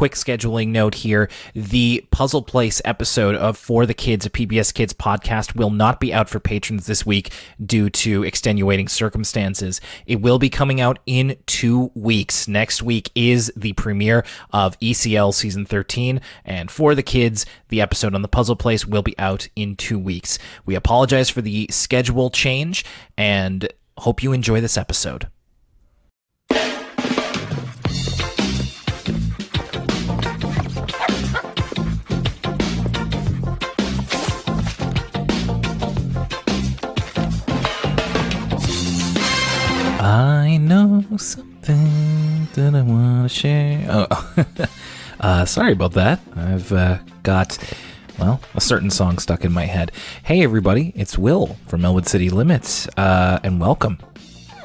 quick scheduling note here. The Puzzle Place episode of For the Kids, a PBS Kids podcast, will not be out for patrons this week due to extenuating circumstances. It will be coming out in 2 weeks. Next week is the premiere of ECL Season 13, and For the Kids, the episode on the Puzzle Place, will be out in 2 weeks. We apologize for the schedule change, and hope you enjoy this episode. I know something that I want to share. Sorry about that. I've got, a certain song stuck in my head. Hey, everybody, it's Will from Elwood City Limits, and welcome.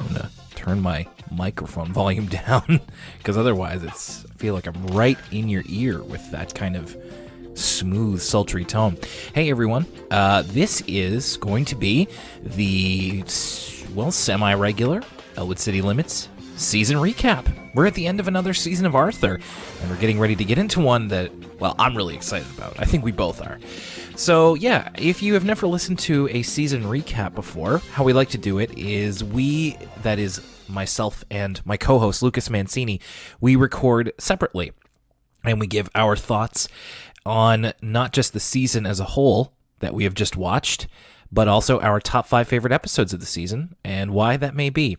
I'm going to turn my microphone volume down, because otherwise I feel like I'm right in your ear with that kind of smooth, sultry tone. Hey, everyone, this is going to be the, semi-regular Elwood City Limits season recap. We're at the end of another season of Arthur, and we're getting ready to get into one that, I'm really excited about. I think we both are. So, yeah, if you have never listened to a season recap before, how we like to do it is that is myself and my co-host, Lucas Mancini, we record separately, and we give our thoughts on not just the season as a whole that we have just watched, but also our top 5 favorite episodes of the season, and why that may be.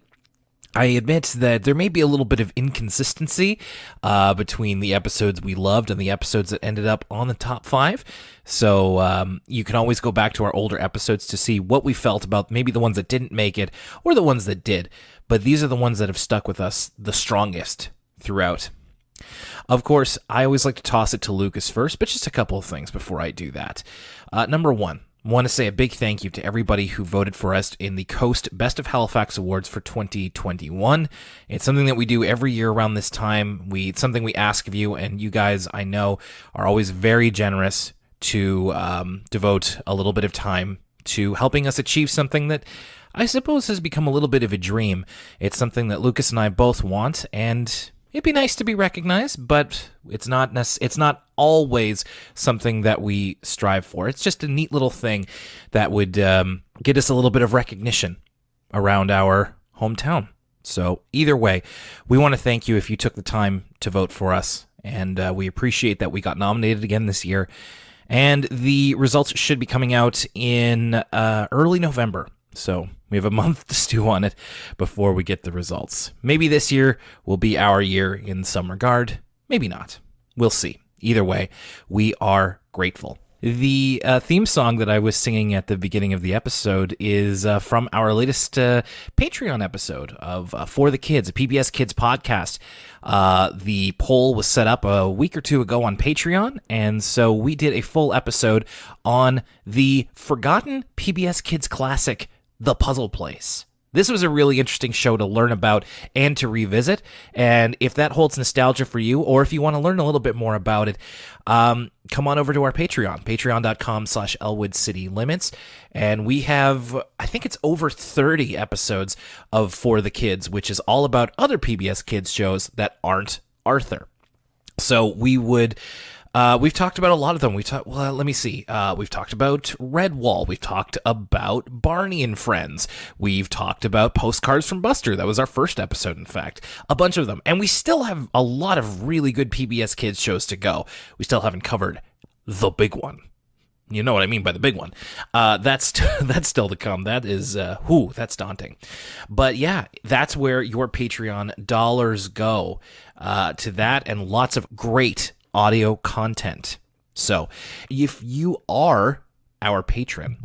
I admit that there may be a little bit of inconsistency between the episodes we loved and the episodes that ended up on the top 5. So you can always go back to our older episodes to see what we felt about maybe the ones that didn't make it or the ones that did. But these are the ones that have stuck with us the strongest throughout. Of course, I always like to toss it to Lucas first, but just a couple of things before I do that. Number one. I want to say a big thank you to everybody who voted for us in the Coast Best of Halifax Awards for 2021. It's something that we do every year around this time. It's something we ask of you, and you guys, I know, are always very generous to devote a little bit of time to helping us achieve something that I suppose has become a little bit of a dream. It's something that Lucas and I both want, and it'd be nice to be recognized, but it's not always something that we strive for. It's just a neat little thing that would get us a little bit of recognition around our hometown. So either way, we want to thank you if you took the time to vote for us, and we appreciate that we got nominated again this year. And the results should be coming out in early November. So we have a month to stew on it before we get the results. Maybe this year will be our year in some regard. Maybe not. We'll see. Either way, we are grateful. The theme song that I was singing at the beginning of the episode is from our latest Patreon episode of For the Kids, a PBS Kids podcast. The poll was set up a week or two ago on Patreon, and so we did a full episode on the forgotten PBS Kids classic, The Puzzle Place. This was a really interesting show to learn about and to revisit, and if that holds nostalgia for you, or if you want to learn a little bit more about it, come on over to our Patreon, patreon.com/Elwood City Limits, and we have, I think it's over 30 episodes of For the Kids, which is all about other PBS Kids shows that aren't Arthur. So we've talked about a lot of them. We've talked about Redwall. We've talked about Barney and Friends. We've talked about Postcards from Buster. That was our first episode, in fact. A bunch of them. And we still have a lot of really good PBS Kids shows to go. We still haven't covered the big one. You know what I mean by the big one. That's still to come. That is, that's daunting. But yeah, that's where your Patreon dollars go, to that and lots of great audio content. So if you are our patron,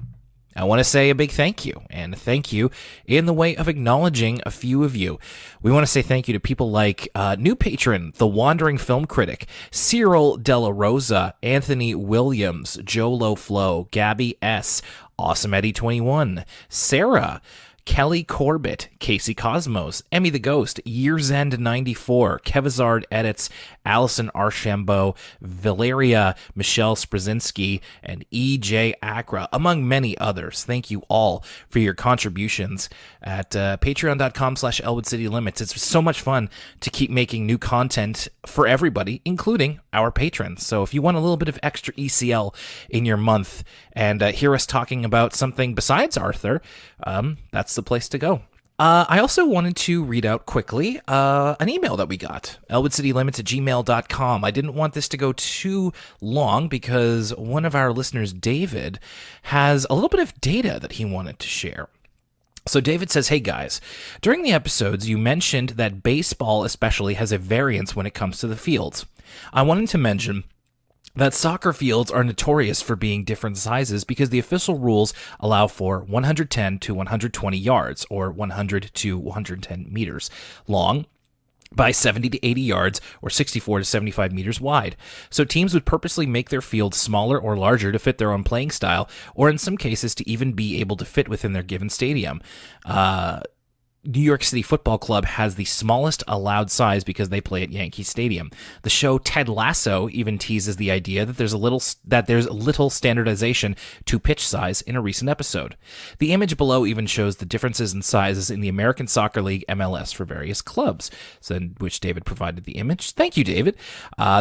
I want to say a big thank you, and thank you in the way of acknowledging a few of you. We want to say thank you to people like new patron, The Wandering Film Critic, Cyril Della Rosa, Anthony Williams, Jolo Flo, Gabby S., Awesome Eddie 21, Sarah, Kelly Corbett, Casey Cosmos, Emmy the Ghost, Year's End 94, Kevizard Edits, Allison Archambault, Valeria, Michelle Sprazinski, and EJ Acra, among many others. Thank you all for your contributions at patreon.com/Elwood City Limits. It's so much fun to keep making new content for everybody, including our patrons. So if you want a little bit of extra ECL in your month and hear us talking about something besides Arthur, that's the place to go. I also wanted to read out quickly an email that we got, elwoodcitylimits@gmail.com. I didn't want this to go too long because one of our listeners, David, has a little bit of data that he wanted to share. So David says, hey guys, during the episodes you mentioned that baseball especially has a variance when it comes to the fields. I wanted to mention that soccer fields are notorious for being different sizes because the official rules allow for 110 to 120 yards, or 100 to 110 meters long, by 70 to 80 yards, or 64 to 75 meters wide. So teams would purposely make their fields smaller or larger to fit their own playing style, or in some cases to even be able to fit within their given stadium. New York City Football Club has the smallest allowed size because they play at Yankee Stadium. The show Ted Lasso even teases the idea that there's little standardization to pitch size in a recent episode. The image below even shows the differences in sizes in the American Soccer League MLS for various clubs, so in which David provided the image. Thank you, David.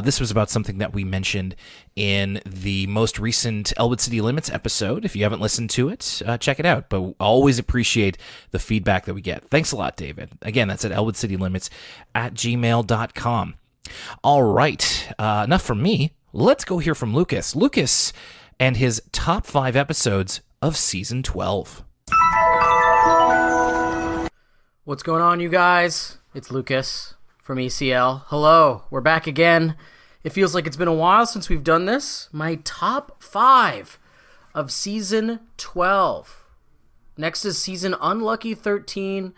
This was about something that we mentioned in the most recent Elwood City Limits episode. If you haven't listened to it, check it out. But I always appreciate the feedback that we get. Thanks a lot, David. Again, that's at elwoodcitylimits@gmail.com. All right, enough from me. Let's go hear from Lucas. Lucas and his top 5 episodes of Season 12. What's going on, you guys? It's Lucas from ECL. Hello, we're back again. It feels like it's been a while since we've done this. My top 5 of Season 12. Next is Season Unlucky 13.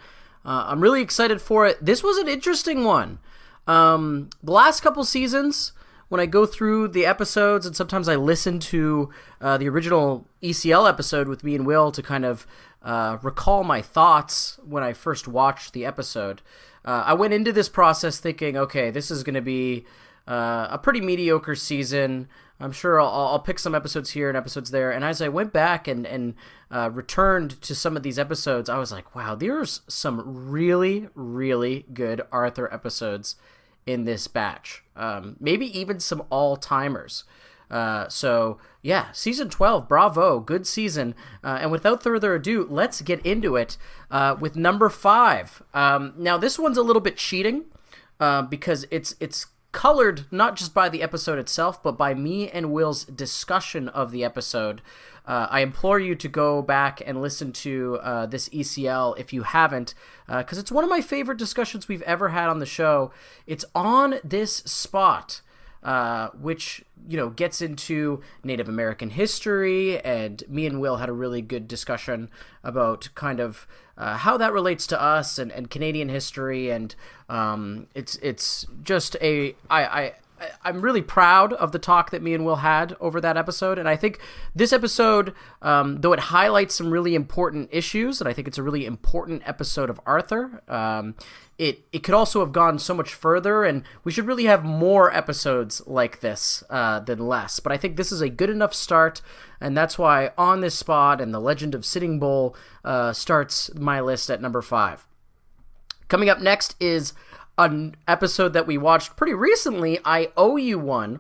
I'm really excited for it. This was an interesting one. The last couple seasons, when I go through the episodes, and sometimes I listen to the original ECL episode with me and Will to kind of recall my thoughts when I first watched the episode. I went into this process thinking, okay, this is going to be a pretty mediocre season. I'm sure I'll pick some episodes here and episodes there. And as I went back and returned to some of these episodes, I was like, wow, there's some really, really good Arthur episodes in this batch. Maybe even some all-timers. So, yeah, Season 12, bravo, good season. And without further ado, let's get into it with number 5. Now, this one's a little bit cheating because it's colored not just by the episode itself, but by me and Will's discussion of the episode. I implore you to go back and listen to this ECL if you haven't, because it's one of my favorite discussions we've ever had on the show. It's on this spot, which, you know, gets into Native American history, and me and Will had a really good discussion about kind of how that relates to us and Canadian history, and it's just I'm really proud of the talk that me and Will had over that episode, and I think this episode, though it highlights some really important issues, and I think it's a really important episode of Arthur, it could also have gone so much further, and we should really have more episodes like this than less. But I think this is a good enough start, and that's why On This Spot and The Legend of Sitting Bull starts my list at number 5. Coming up next is an episode that we watched pretty recently, I Owe You One,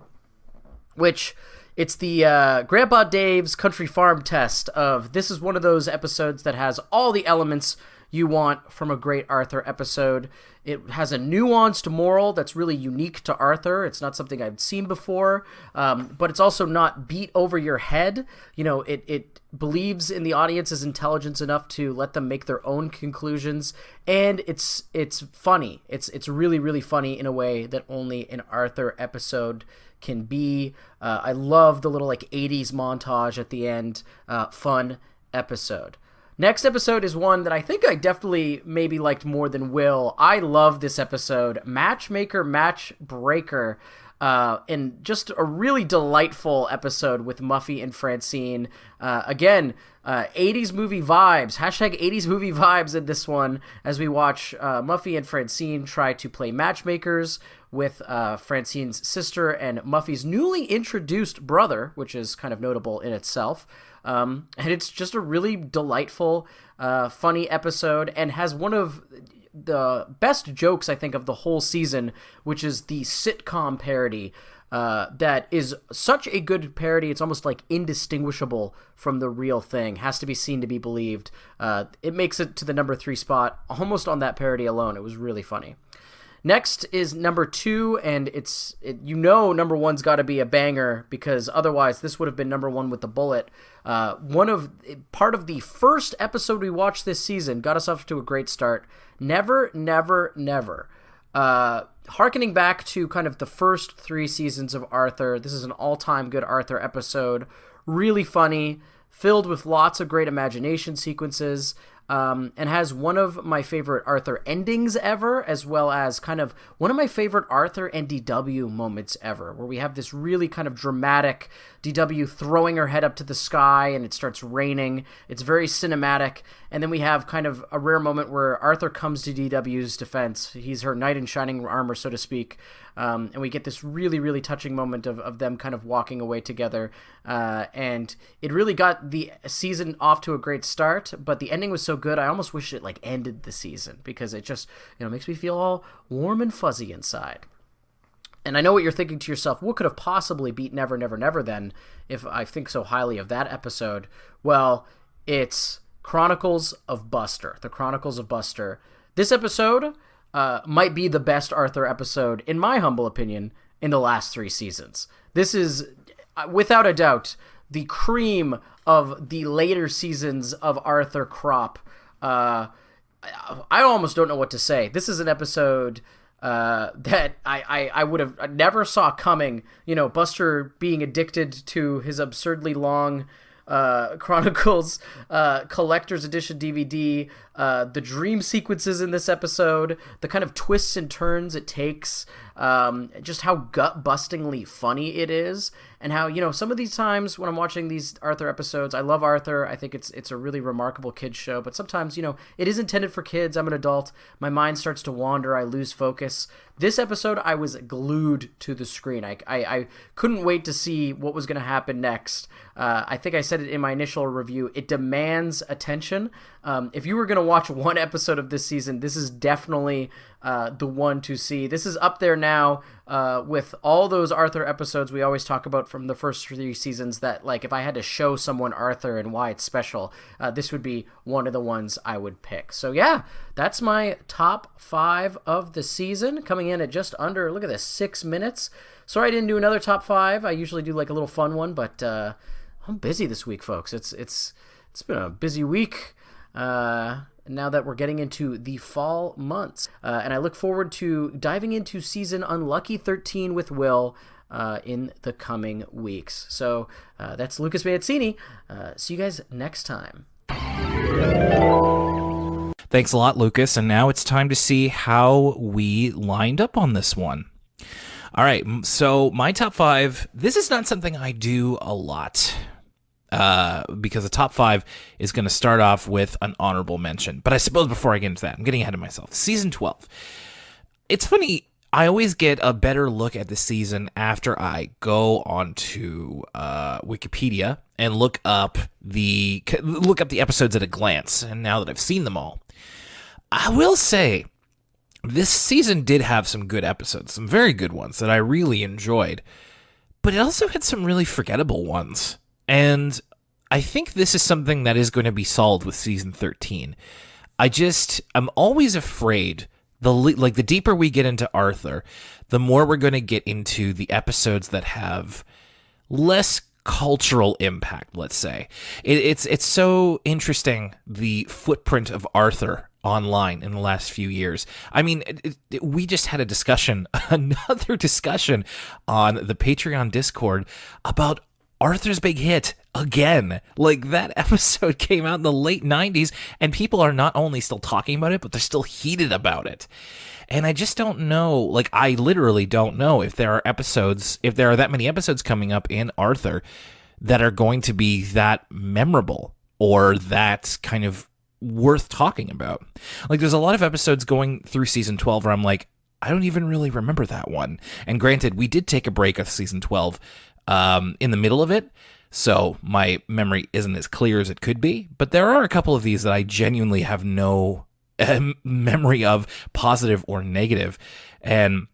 which it's the Grandpa Dave's Country Farm test of, this is one of those episodes that has all the elements you want from a great Arthur episode. It has a nuanced moral that's really unique to Arthur. It's not something I've seen before, but it's also not beat over your head. You know, it believes in the audience's intelligence enough to let them make their own conclusions, and it's funny. It's really, really funny in a way that only an Arthur episode can be. I love the little like 80s montage at the end. Fun episode. Next episode is one that I think I definitely maybe liked more than Will. I love this episode, Matchmaker Matchbreaker. and just a really delightful episode with Muffy and Francine. Again, 80s movie vibes, hashtag 80s movie vibes in this one, as we watch Muffy and Francine try to play matchmakers with Francine's sister and Muffy's newly introduced brother, which is kind of notable in itself. And it's just a really delightful, funny episode, and has one of the best jokes, I think, of the whole season, which is the sitcom parody. That is such a good parody, it's almost like indistinguishable from the real thing. Has to be seen to be believed. It makes it to the number 3 spot almost on that parody alone. It was really funny. Next is number 2, and number 1's got to be a banger, because otherwise this would have been number 1 with the bullet. Part of the first episode we watched this season got us off to a great start. Never, Never, Never. Harkening back to kind of the first 3 seasons of Arthur, this is an all-time good Arthur episode. Really funny, filled with lots of great imagination sequences, and has one of my favorite Arthur endings ever, as well as kind of one of my favorite Arthur and DW moments ever, where we have this really kind of dramatic DW throwing her head up to the sky and it starts raining. It's very cinematic. And then we have kind of a rare moment where Arthur comes to DW's defense. He's her knight in shining armor, so to speak. And we get this really, really touching moment of them kind of walking away together. And it really got the season off to a great start, but the ending was so good, I almost wish it like ended the season, because it just, makes me feel all warm and fuzzy inside. And I know what you're thinking to yourself, what could have possibly beat Never, Never, Never then, if I think so highly of that episode? Well, it's Chronicles of Buster. The Chronicles of Buster. This episode might be the best Arthur episode, in my humble opinion, in the last 3 seasons. This is, without a doubt, the cream of the later seasons of Arthur crop. I almost don't know what to say. This is an episode that I would have never saw coming. Buster being addicted to his absurdly long Chronicles collector's edition DVD, the dream sequences in this episode, the kind of twists and turns it takes, just how gut-bustingly funny it is, and how, some of these times when I'm watching these Arthur episodes, I love Arthur, I think it's a really remarkable kids show, but sometimes, it is intended for kids, I'm an adult, my mind starts to wander, I lose focus. This episode, I was glued to the screen. I couldn't wait to see what was going to happen next. I think I said it in my initial review, it demands attention. If you were going to watch one episode of this season, this is definitely the one to see. This is up there now with all those Arthur episodes we always talk about from the first 3 seasons that, like, if I had to show someone Arthur and why it's special, this would be one of the ones I would pick. So yeah, that's my top 5 of the season, coming in at just under, look at this, 6 minutes. Sorry I didn't do another top 5. I usually do like a little fun one, but I'm busy this week, folks. It's been a busy week. Now that we're getting into the fall months. And I look forward to diving into season Unlucky 13 with Will in the coming weeks. So that's Lucas Mancini. See you guys next time. Thanks a lot, Lucas. And now it's time to see how we lined up on this one. All right, so my top 5, this is not something I do a lot. Because the top 5 is going to start off with an honorable mention. But I suppose before I get into that, I'm getting ahead of myself. Season 12. It's funny, I always get a better look at the season after I go onto Wikipedia and look up the episodes at a glance. And now that I've seen them all, I will say this season did have some good episodes, some very good ones that I really enjoyed. But it also had some really forgettable ones. And I think this is something that is going to be solved with season 13. I'm always afraid, the deeper we get into Arthur, the more we're going to get into the episodes that have less cultural impact, let's say. It's so interesting, the footprint of Arthur online in the last few years. I mean, we just had another discussion on the Patreon Discord about Arthur's Big Hit again. Like, that episode came out in the late 90s, and people are not only still talking about it, but they're still heated about it. And I just don't know, like, I literally don't know if there are that many episodes coming up in Arthur that are going to be that memorable or that kind of worth talking about. Like, there's a lot of episodes going through season 12 where I'm like, I don't even really remember that one. And granted, we did take a break of season 12 in the middle of it, so my memory isn't as clear as it could be. But there are a couple of these that I genuinely have no memory of, positive or negative. And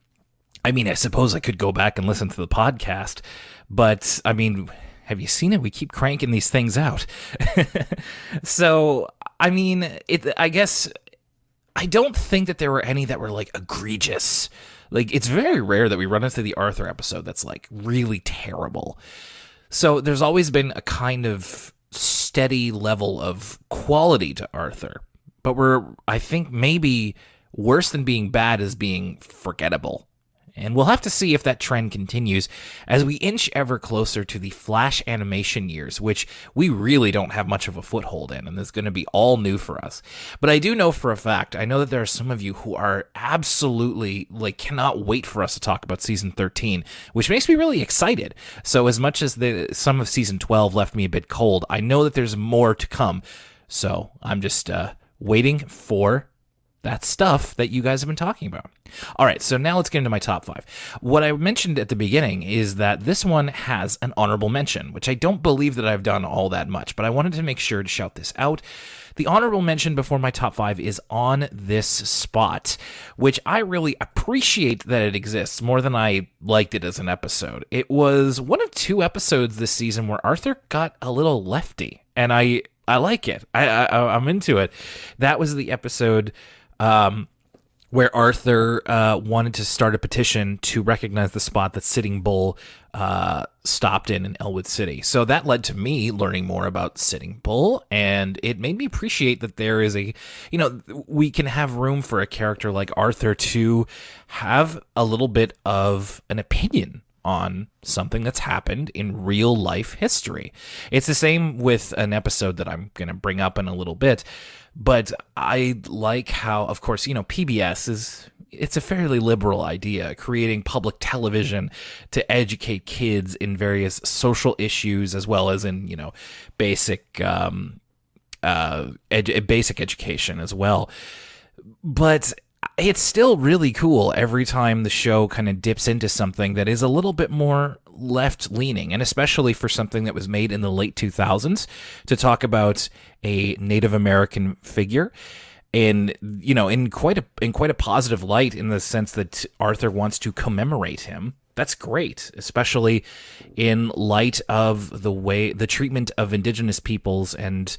I mean, I suppose I could go back and listen to the podcast, but I mean, have you seen it? We keep cranking these things out. So, I mean, I guess I don't think that there were any that were like egregious. Like, it's very rare that we run into the Arthur episode that's like really terrible. So there's always been a kind of steady level of quality to Arthur. But I think maybe worse than being bad is being forgettable. And we'll have to see if that trend continues as we inch ever closer to the Flash animation years, which we really don't have much of a foothold in, and it's going to be all new for us. But I do know for a fact, I know that there are some of you who are absolutely, like, cannot wait for us to talk about season 13, which makes me really excited. So as much as some of season 12 left me a bit cold, I know that there's more to come. So I'm just waiting for that stuff that you guys have been talking about. All right, so now let's get into my top 5. What I mentioned at the beginning is that this one has an honorable mention, which I don't believe that I've done all that much, but I wanted to make sure to shout this out. The honorable mention before my top 5 is on this spot, which I really appreciate that it exists more than I liked it as an episode. It was one of 2 episodes this season where Arthur got a little lefty, and I like it. I'm into it. That was the episode where Arthur wanted to start a petition to recognize the spot that Sitting Bull stopped in Elwood City. So that led to me learning more about Sitting Bull, and it made me appreciate that there is we can have room for a character like Arthur to have a little bit of an opinion on something that's happened in real life history. It's the same with an episode that I'm going to bring up in a little bit, but I like how, of course, PBS it's a fairly liberal idea, creating public television to educate kids in various social issues as well as in, basic basic education as well. But it's still really cool every time the show kind of dips into something that is a little bit more left-leaning, and especially for something that was made in the late 2000s to talk about a Native American figure in quite a positive light, in the sense that Arthur wants to commemorate him. That's great, especially in light of the treatment of indigenous peoples and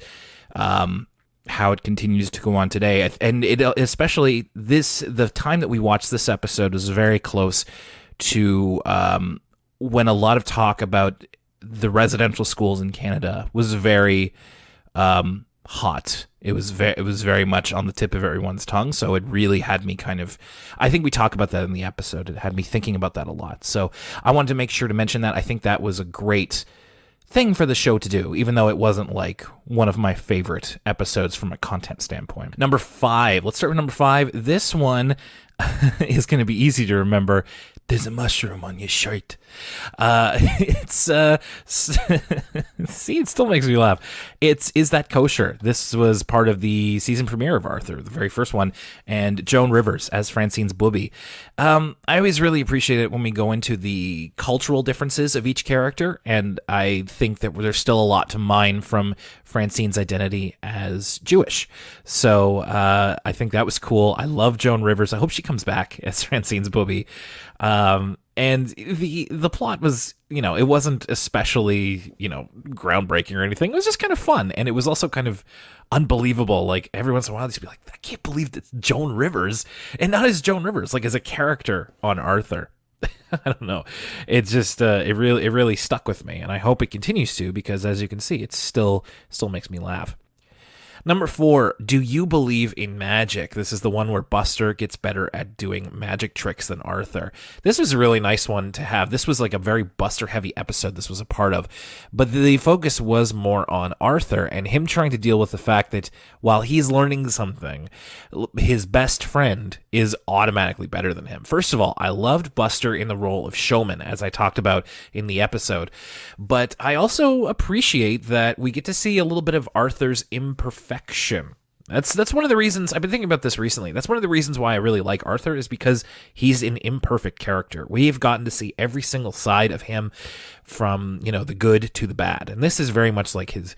how it continues to go on today. And it especially the time that we watched this episode was very close to when a lot of talk about the residential schools in Canada was very hot. It was very much on the tip of everyone's tongue, so it really had me I think we talk about that in the episode. It had me thinking about that a lot. So I wanted to make sure to mention that. I think that was a great thing for the show to do, even though it wasn't like one of my favorite episodes from a content standpoint. Number 5. Let's start with number 5. This one is going to be easy to remember. There's a mushroom on your shirt. It's see, it still makes me laugh. Is That Kosher? This was part of the season premiere of Arthur, the very first one, and Joan Rivers as Francine's booby. I always really appreciate it when we go into the cultural differences of each character, and I think that there's still a lot to mine from Francine's identity as Jewish. So I think that was cool. I love Joan Rivers. I hope she comes back as Francine's booby. And the plot was, it wasn't especially, groundbreaking or anything. It was just kind of fun. And it was also kind of unbelievable. Like, every once in a while, they'd be like, I can't believe that's Joan Rivers. And not as Joan Rivers, like as a character on Arthur. I don't know. It's just, it really stuck with me. And I hope it continues to, because as you can see, it still makes me laugh. Number 4, do you believe in magic? This is the one where Buster gets better at doing magic tricks than Arthur. This was a really nice one to have. This was like a very Buster-heavy episode this was a part of, but the focus was more on Arthur and him trying to deal with the fact that while he's learning something, his best friend is automatically better than him. First of all, I loved Buster in the role of showman, as I talked about in the episode, but I also appreciate that we get to see a little bit of Arthur's imperfection. That's one of the reasons I've been thinking about this recently. That's one of the reasons why I really like Arthur, is because he's an imperfect character. We've gotten to see every single side of him, from the good to the bad, and this is very much like his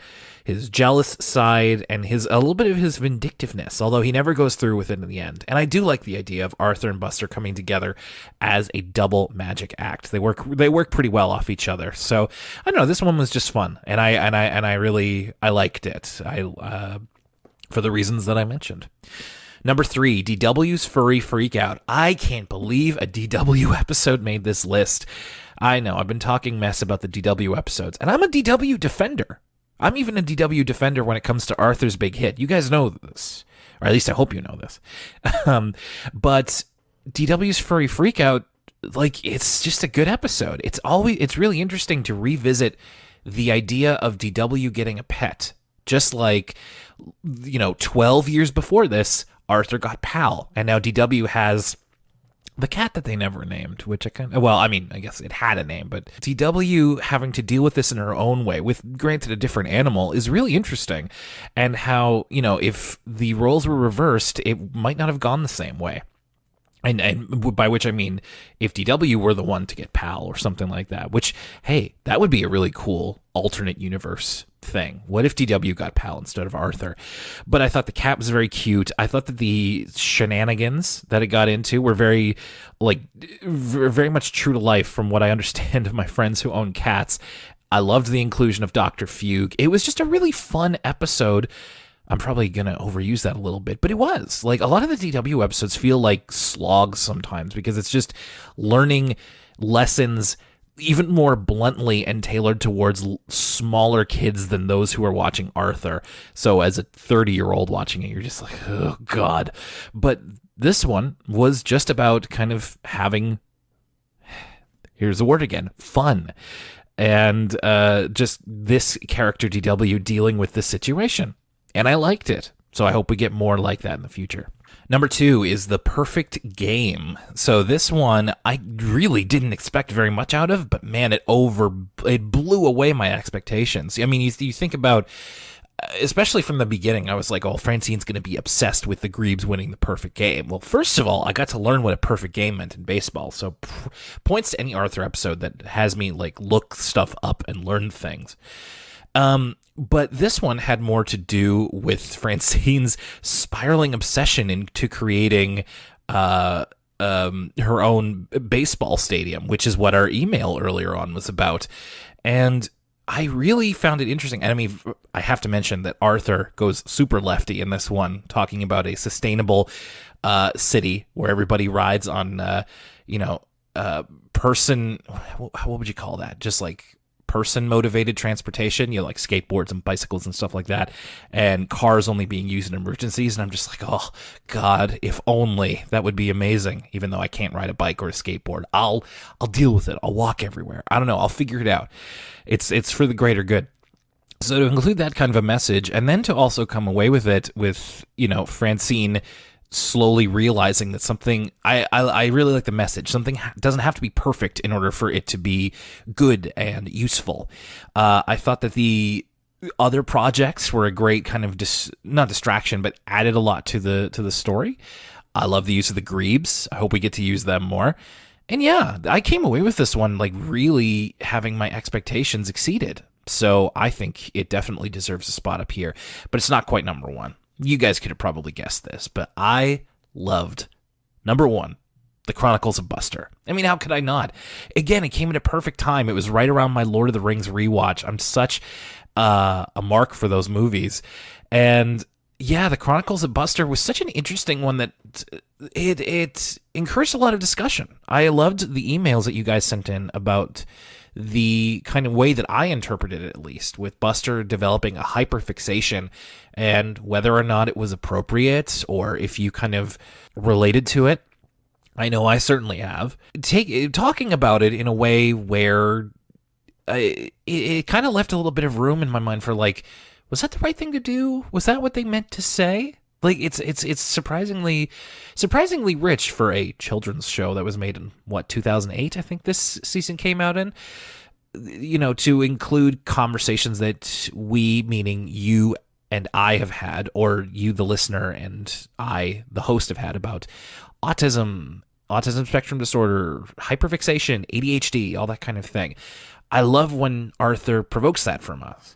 jealous side and a little bit of his vindictiveness, although he never goes through with it in the end. And I do like the idea of Arthur and Buster coming together as a double magic act. They work pretty well off each other. So I don't know, this one was just fun, and I really liked it. For the reasons that I mentioned. Number 3, DW's Furry Freakout. I can't believe a DW episode made this list. I know, I've been talking mess about the DW episodes, and I'm a DW defender. I'm even a DW defender when it comes to Arthur's big hit. You guys know this, or at least I hope you know this. But DW's Furry Freakout, it's just a good episode. It's really interesting to revisit the idea of DW getting a pet. Just like, 12 years before this, Arthur got Pal, and now DW has the cat that they never named, which I guess it had a name, but DW having to deal with this in her own way, with granted a different animal, is really interesting, and how, if the roles were reversed, it might not have gone the same way. And by which I mean, if DW were the one to get Pal or something like that, which, hey, that would be a really cool alternate universe thing. What if DW got Pal instead of Arthur? But I thought the cat was very cute. I thought that the shenanigans that it got into were very much true to life from what I understand of my friends who own cats. I loved the inclusion of Dr. Fugue. It was just a really fun episode. I'm probably going to overuse that a little bit, but it was. A lot of the DW episodes feel like slogs sometimes, because it's just learning lessons even more bluntly and tailored towards smaller kids than those who are watching Arthur. So as a 30-year-old watching it, you're just like, oh, God. But this one was just about kind of having, here's the word again, fun. And just this character DW dealing with this situation. And I liked it. So I hope we get more like that in the future. Number 2 is The Perfect Game. So this one I really didn't expect very much out of, but man, it blew away my expectations. I mean, you think about, especially from the beginning, I was like, oh, Francine's going to be obsessed with the Grebes winning the perfect game. Well, first of all, I got to learn what a perfect game meant in baseball. So points to any Arthur episode that has me look stuff up and learn things. But this one had more to do with Francine's spiraling obsession into creating her own baseball stadium, which is what our email earlier on was about. And I really found it interesting. And I mean, I have to mention that Arthur goes super lefty in this one, talking about a sustainable city where everybody rides on, person, what would you call that? Just person-motivated transportation, like skateboards and bicycles and stuff like that, and cars only being used in emergencies. And I'm just like, oh, God, if only. That would be amazing, even though I can't ride a bike or a skateboard. I'll deal with it. I'll walk everywhere. I don't know. I'll figure it out. It's for the greater good. So to include that kind of a message, and then to also come away with it with, Francine slowly realizing that something, I really like the message. Something doesn't have to be perfect in order for it to be good and useful. I thought that the other projects were a great kind of not distraction, but added a lot to the story. I love the use of the Grebes. I hope we get to use them more. And yeah, I came away with this one really having my expectations exceeded. So I think it definitely deserves a spot up here, but it's not quite number 1. You guys could have probably guessed this, but I loved number 1, The Chronicles of Buster. I mean, how could I not? Again, it came at a perfect time. It was right around my Lord of the Rings rewatch. I'm such a mark for those movies. And yeah, The Chronicles of Buster was such an interesting one that it encouraged a lot of discussion. I loved the emails that you guys sent in about the kind of way that I interpreted it, at least, with Buster developing a hyperfixation, and whether or not it was appropriate or if you kind of related to it. I know I certainly have. Talking about it in a way where it kind of left a little bit of room in my mind for, like, was that the right thing to do? Was that what they meant to say? Like, it's surprisingly rich for a children's show that was made in 2008, I think this season came out in. You know, to include conversations that we, meaning you and I, have had, or you, the listener, and I, the host, have had about autism spectrum disorder, hyperfixation, ADHD, all that kind of thing. I love when Arthur provokes that from us.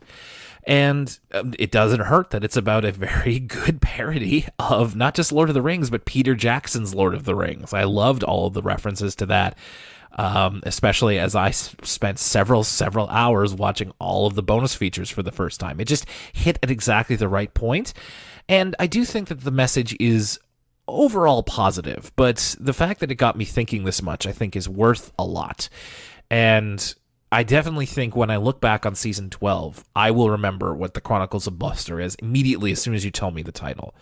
And it doesn't hurt that it's about a very good parody of not just Lord of the Rings, but Peter Jackson's Lord of the Rings. I loved all of the references to that, especially as I spent several hours watching all of the bonus features for the first time. It just hit at exactly the right point. And I do think that the message is overall positive, but the fact that it got me thinking this much, I think, is worth a lot. And I definitely think when I look back on season 12, I will remember what the Chronicles of Buster is immediately as soon as you tell me the title.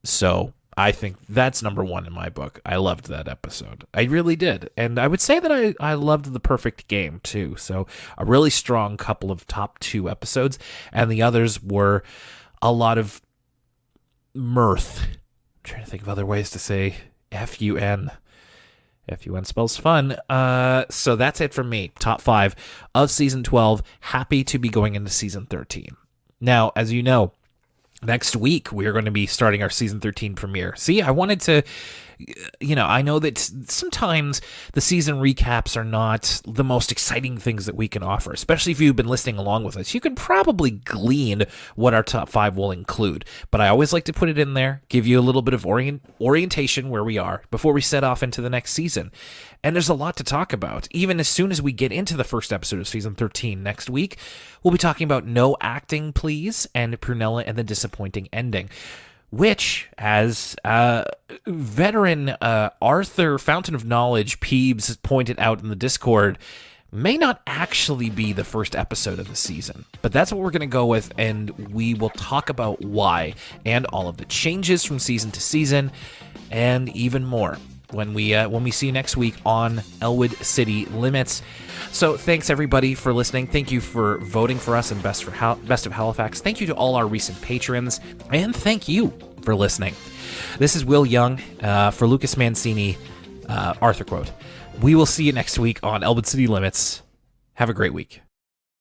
So I think that's number one in my book. I loved that episode. I really did. And I would say that I loved The Perfect Game too. So a really strong couple of top 2 episodes, and the others were a lot of mirth. I'm trying to think of other ways to say F-U-N. F-U-N spells fun. So that's it from me. Top 5 of season 12. Happy to be going into season 13. Now, as you know, next week we are going to be starting our season 13 premiere. See, I wanted to, I know that sometimes the season recaps are not the most exciting things that we can offer, especially if you've been listening along with us. You can probably glean what our top 5 will include, but I always like to put it in there, give you a little bit of orientation where we are before we set off into the next season. And there's a lot to talk about. Even as soon as we get into the first episode of season 13 next week, we'll be talking about No Acting Please and Prunella and the Disappointing Ending, which, as veteran Arthur Fountain of Knowledge Peebs pointed out in the Discord, may not actually be the first episode of the season. But that's what we're going to go with, and we will talk about why and all of the changes from season to season and even more when we see you next week on Elwood City Limits. So thanks everybody for listening. Thank you for voting for us in Best of Halifax. Thank you to all our recent patrons, and thank you for listening. This is Will Young for Lucas Mancini, Arthur Quote. We will see you next week on Elwood City Limits. Have a great week.